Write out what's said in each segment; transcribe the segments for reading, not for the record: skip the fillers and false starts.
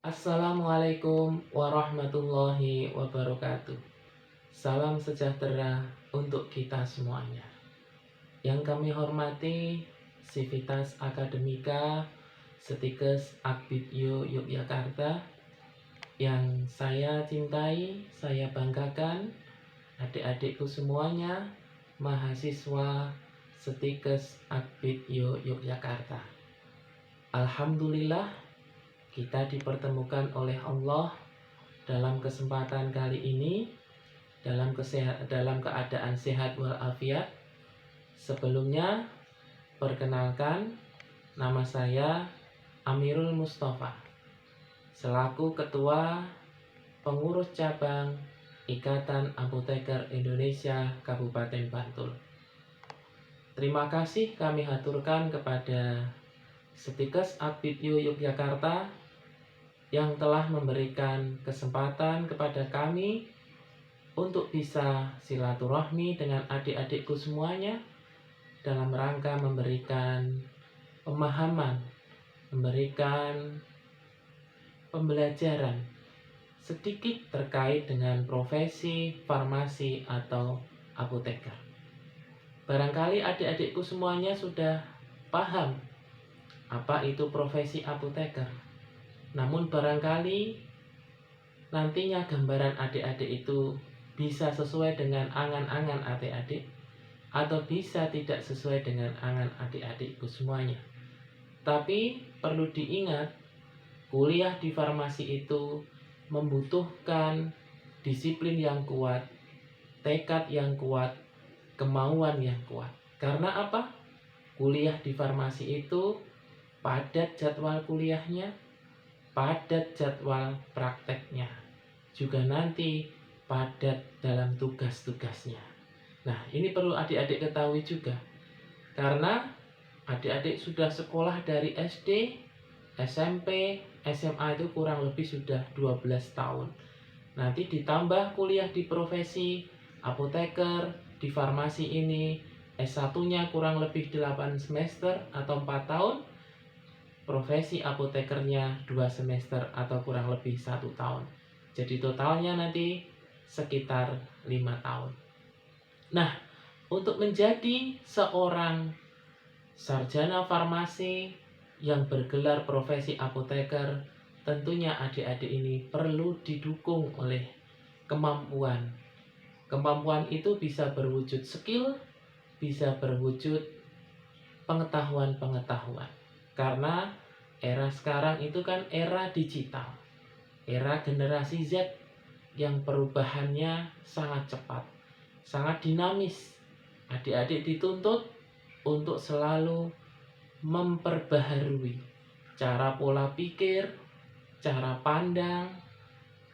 Assalamualaikum warahmatullahi wabarakatuh. Salam sejahtera untuk kita semuanya. Yang kami hormati Sivitas Akademika Setikes Akbidyo Yogyakarta, yang saya cintai, saya banggakan, adik-adikku semuanya, mahasiswa Setikes Akbidyo Yogyakarta. Alhamdulillah, kita dipertemukan oleh Allah dalam kesempatan kali ini dalam keadaan sehat walafiat. Sebelumnya, perkenalkan, nama saya Amirul Mustafa, selaku Ketua Pengurus Cabang Ikatan Apoteker Indonesia Kabupaten Bantul. Terima kasih kami haturkan kepada Setikes Akbidyo Yogyakarta yang telah memberikan kesempatan kepada kami untuk bisa silaturahmi dengan adik-adikku semuanya dalam rangka memberikan pemahaman, memberikan pembelajaran sedikit terkait dengan profesi farmasi atau apoteker. Barangkali adik-adikku semuanya sudah paham apa itu profesi apoteker. Namun barangkali nantinya gambaran adik-adik itu bisa sesuai dengan angan-angan adik-adik, atau bisa tidak sesuai dengan angan adik-adikku semuanya. Tapi perlu diingat, kuliah di farmasi itu membutuhkan disiplin yang kuat, tekad yang kuat, kemauan yang kuat. Karena apa? Kuliah di farmasi itu padat jadwal kuliahnya, padat jadwal prakteknya, juga nanti padat dalam tugas-tugasnya. Nah, ini perlu adik-adik ketahui juga, karena adik-adik sudah sekolah dari SD, SMP, SMA itu kurang lebih sudah 12 tahun. Nanti ditambah kuliah di profesi apoteker, di farmasi ini, S1-nya kurang lebih 8 semester atau 4 tahun, profesi apotekernya 2 semester atau kurang lebih 1 tahun. Jadi totalnya nanti sekitar 5 tahun. Nah, untuk menjadi seorang sarjana farmasi yang bergelar profesi apoteker, tentunya adik-adik ini perlu didukung oleh kemampuan. Kemampuan itu bisa berwujud skill, bisa berwujud pengetahuan-pengetahuan. Karena era sekarang itu kan era digital, era generasi Z yang perubahannya sangat cepat, sangat dinamis. Adik-adik dituntut untuk selalu memperbaharui cara pola pikir, cara pandang,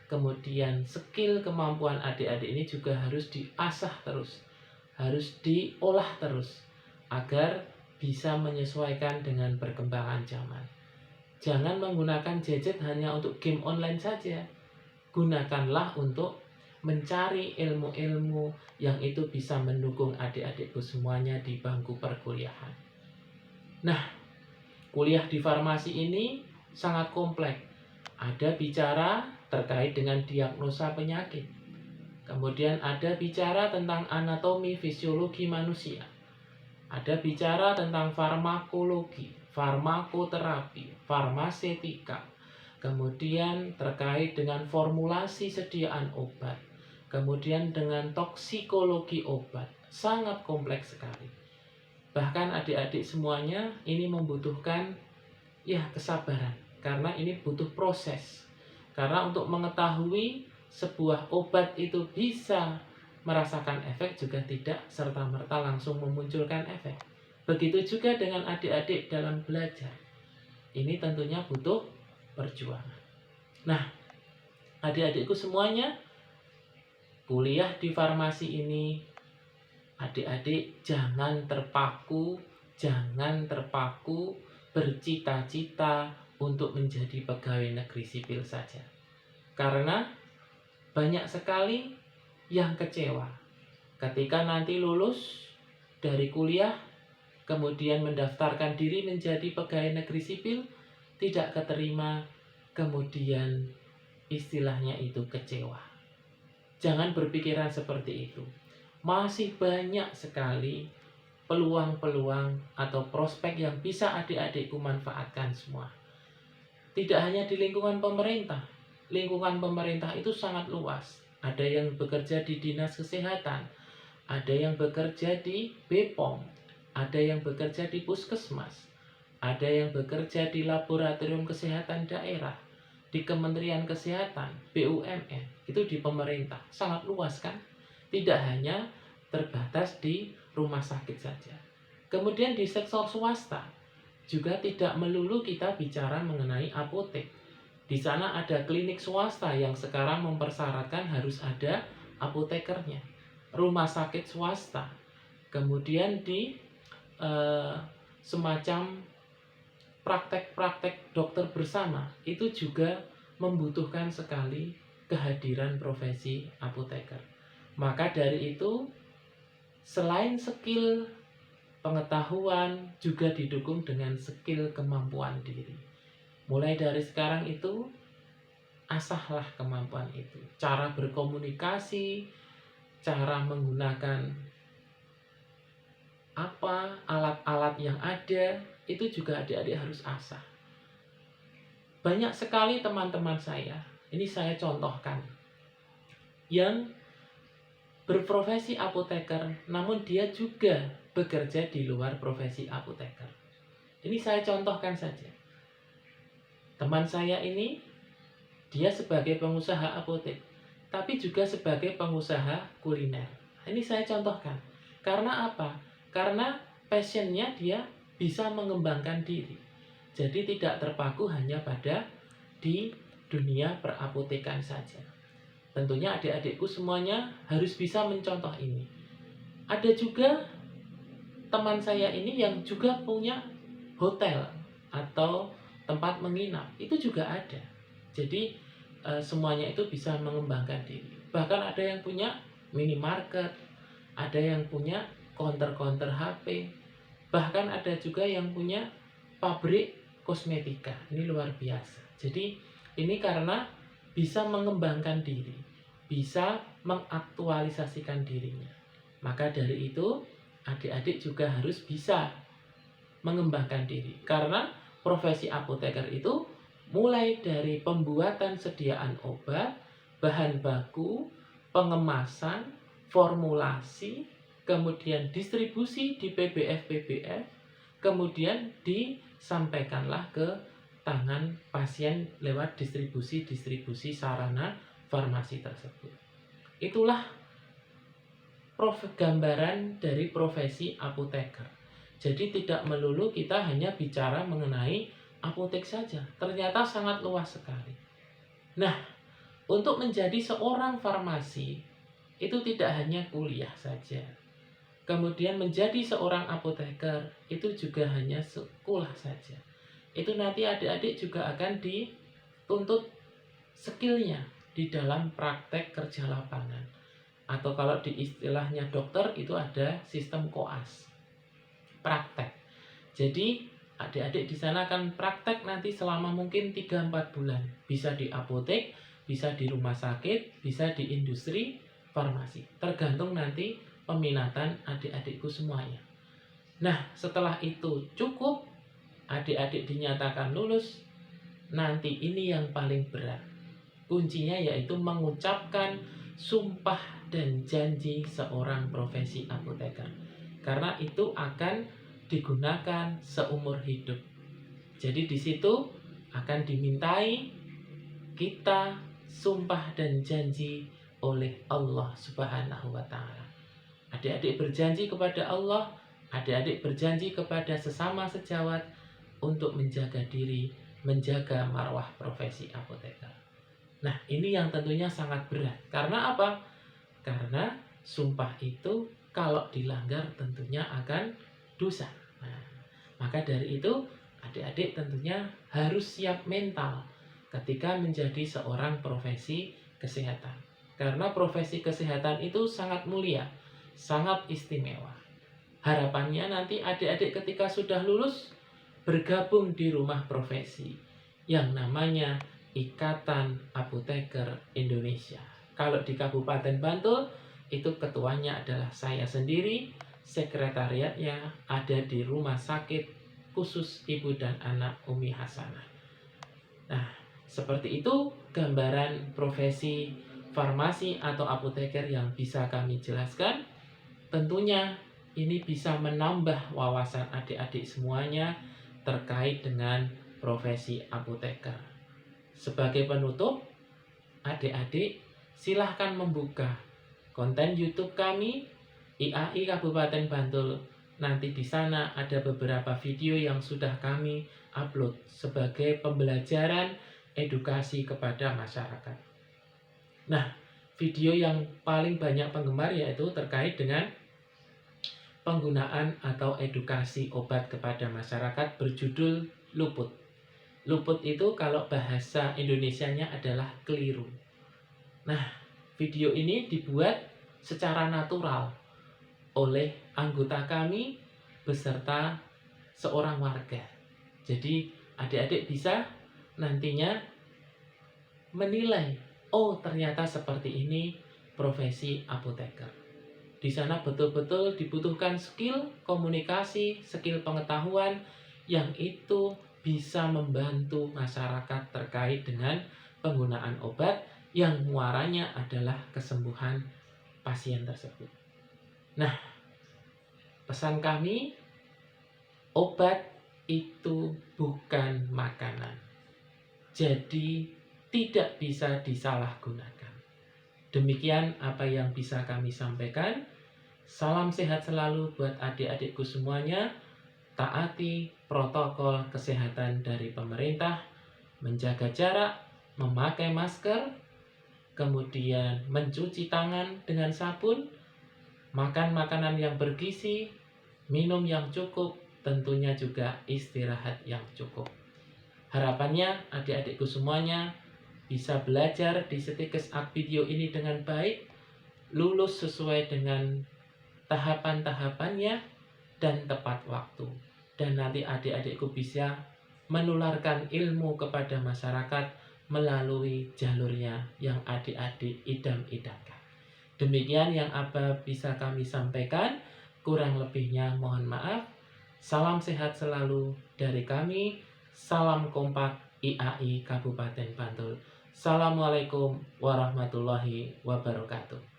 kemudian skill kemampuan adik-adik ini juga harus diasah terus, harus diolah terus agar bisa menyesuaikan dengan perkembangan zaman. Jangan menggunakan gadget hanya untuk game online saja. Gunakanlah untuk mencari ilmu-ilmu yang itu bisa mendukung adik-adikku semuanya di bangku perkuliahan. Nah, kuliah di farmasi ini sangat kompleks. Ada bicara terkait dengan diagnosa penyakit. Kemudian ada bicara tentang anatomi fisiologi manusia. Ada bicara tentang farmakologi, farmakoterapi, farmasetika, kemudian terkait dengan formulasi sediaan obat, kemudian dengan toksikologi obat. Sangat kompleks sekali. Bahkan adik-adik semuanya ini membutuhkan kesabaran, karena ini butuh proses. Karena untuk mengetahui sebuah obat itu bisa merasakan efek juga tidak serta-merta langsung memunculkan efek. Begitu juga dengan adik-adik dalam belajar. Ini tentunya butuh perjuangan. Nah, adik-adikku semuanya, kuliah di farmasi ini, adik-adik jangan terpaku bercita-cita untuk menjadi pegawai negeri sipil saja. Karena banyak sekali yang kecewa ketika nanti lulus dari kuliah, kemudian mendaftarkan diri menjadi pegawai negeri sipil, tidak keterima kemudian istilahnya itu kecewa. Jangan berpikiran seperti itu. Masih banyak sekali peluang-peluang atau prospek yang bisa adik-adikku manfaatkan semua. Tidak hanya di lingkungan pemerintah. Lingkungan pemerintah itu sangat luas. Ada yang bekerja di dinas kesehatan, ada yang bekerja di BPOM, ada yang bekerja di puskesmas, ada yang bekerja di laboratorium kesehatan daerah, di Kementerian Kesehatan, BUMN, itu di pemerintah. Sangat luas kan? Tidak hanya terbatas di rumah sakit saja. Kemudian di sektor swasta, juga tidak melulu kita bicara mengenai apotek. Di sana ada klinik swasta yang sekarang mempersyaratkan harus ada apotekernya. Rumah sakit swasta. Kemudian di semacam praktek-praktek dokter bersama itu juga membutuhkan sekali kehadiran profesi apoteker. Maka dari itu, selain skill pengetahuan juga didukung dengan skill kemampuan diri. Mulai dari sekarang itu, asahlah kemampuan itu. Cara berkomunikasi, cara menggunakan alat-alat yang ada, itu juga adik-adik harus asah. Banyak sekali teman-teman saya, ini saya contohkan, yang berprofesi apoteker, namun dia juga bekerja di luar profesi apoteker. Ini saya contohkan saja. Teman saya ini, dia sebagai pengusaha apotek, tapi juga sebagai pengusaha kuliner. Ini saya contohkan. Karena apa? Karena passionnya dia bisa mengembangkan diri. Jadi tidak terpaku hanya pada di dunia perapotekan saja. Tentunya adik-adikku semuanya harus bisa mencontoh ini. Ada juga teman saya ini yang juga punya hotel atau tempat menginap, itu juga ada. Jadi semuanya itu bisa mengembangkan diri. Bahkan ada yang punya minimarket, ada yang punya counter-counter HP, bahkan ada juga yang punya pabrik kosmetika. Ini luar biasa. Jadi ini karena bisa mengembangkan diri, bisa mengaktualisasikan dirinya. Maka dari itu, adik-adik juga harus bisa mengembangkan diri. Karena profesi apoteker itu mulai dari pembuatan sediaan obat, bahan baku, pengemasan, formulasi, kemudian distribusi di PBF, kemudian disampaikanlah ke tangan pasien lewat distribusi sarana farmasi tersebut. Itulah gambaran dari profesi apoteker. Jadi tidak melulu kita hanya bicara mengenai apotek saja. Ternyata sangat luas sekali. Nah, untuk menjadi seorang farmasi, itu tidak hanya kuliah saja. Kemudian menjadi seorang apoteker, itu juga hanya sekolah saja. Itu nanti adik-adik juga akan dituntut skillnya di dalam praktek kerja lapangan. Atau kalau di istilahnya dokter, itu ada sistem koas. Praktek. Jadi adik-adik di sana akan praktek nanti selama mungkin 3-4 bulan. Bisa di apotek, bisa di rumah sakit, bisa di industri farmasi. Tergantung nanti peminatan adik-adikku semuanya. Nah, setelah itu cukup, adik-adik dinyatakan lulus, nanti ini yang paling berat. Kuncinya yaitu mengucapkan sumpah dan janji seorang profesi apoteker. Karena itu akan digunakan seumur hidup. Jadi di situ akan dimintai kita sumpah dan janji oleh Allah Subhanahu wa taala. Adik-adik berjanji kepada Allah, adik-adik berjanji kepada sesama sejawat untuk menjaga diri, menjaga marwah profesi apoteker. Nah, ini yang tentunya sangat berat. Karena apa? Karena sumpah itu kalau dilanggar tentunya akan dosa. Nah, maka dari itu adik-adik tentunya harus siap mental ketika menjadi seorang profesi kesehatan. Karena profesi kesehatan itu sangat mulia, sangat istimewa. Harapannya nanti adik-adik ketika sudah lulus bergabung di rumah profesi yang namanya Ikatan Apoteker Indonesia. Kalau di Kabupaten Bantul, itu ketuanya adalah saya sendiri, sekretariatnya ada di Rumah Sakit Khusus Ibu dan Anak Umi Hasanah. Nah, seperti itu gambaran profesi farmasi atau apoteker yang bisa kami jelaskan. Tentunya ini bisa menambah wawasan adik-adik semuanya terkait dengan profesi apoteker. Sebagai penutup, adik-adik silahkan membuka konten YouTube kami, IAI Kabupaten Bantul. Nanti di sana ada beberapa video yang sudah kami upload sebagai pembelajaran edukasi kepada masyarakat. Nah, video yang paling banyak penggemar yaitu terkait dengan penggunaan atau edukasi obat kepada masyarakat berjudul luput. Luput itu kalau bahasa Indonesianya adalah keliru. Nah, video ini dibuat secara natural oleh anggota kami beserta seorang warga. Jadi adik-adik bisa nantinya menilai, oh ternyata seperti ini profesi apoteker. Di sana betul-betul dibutuhkan skill komunikasi, skill pengetahuan yang itu bisa membantu masyarakat terkait dengan penggunaan obat yang muaranya adalah kesembuhan pasien tersebut. Nah, pesan kami, obat itu bukan makanan. Jadi tidak bisa disalahgunakan. Demikian apa yang bisa kami sampaikan. Salam sehat selalu buat adik-adikku semuanya. Taati protokol kesehatan dari pemerintah, menjaga jarak, memakai masker, kemudian mencuci tangan dengan sabun, makan makanan yang bergizi, minum yang cukup, tentunya juga istirahat yang cukup. Harapannya adik-adikku semuanya bisa belajar di Setikes Art video ini dengan baik, lulus sesuai dengan tahapan-tahapannya dan tepat waktu. Dan nanti adik-adikku bisa menularkan ilmu kepada masyarakat melalui jalurnya yang adik-adik idam-idamkan. Demikian yang bisa kami sampaikan, kurang lebihnya mohon maaf. Salam sehat selalu dari kami, salam kompak IAI Kabupaten Bantul. Assalamualaikum warahmatullahi wabarakatuh.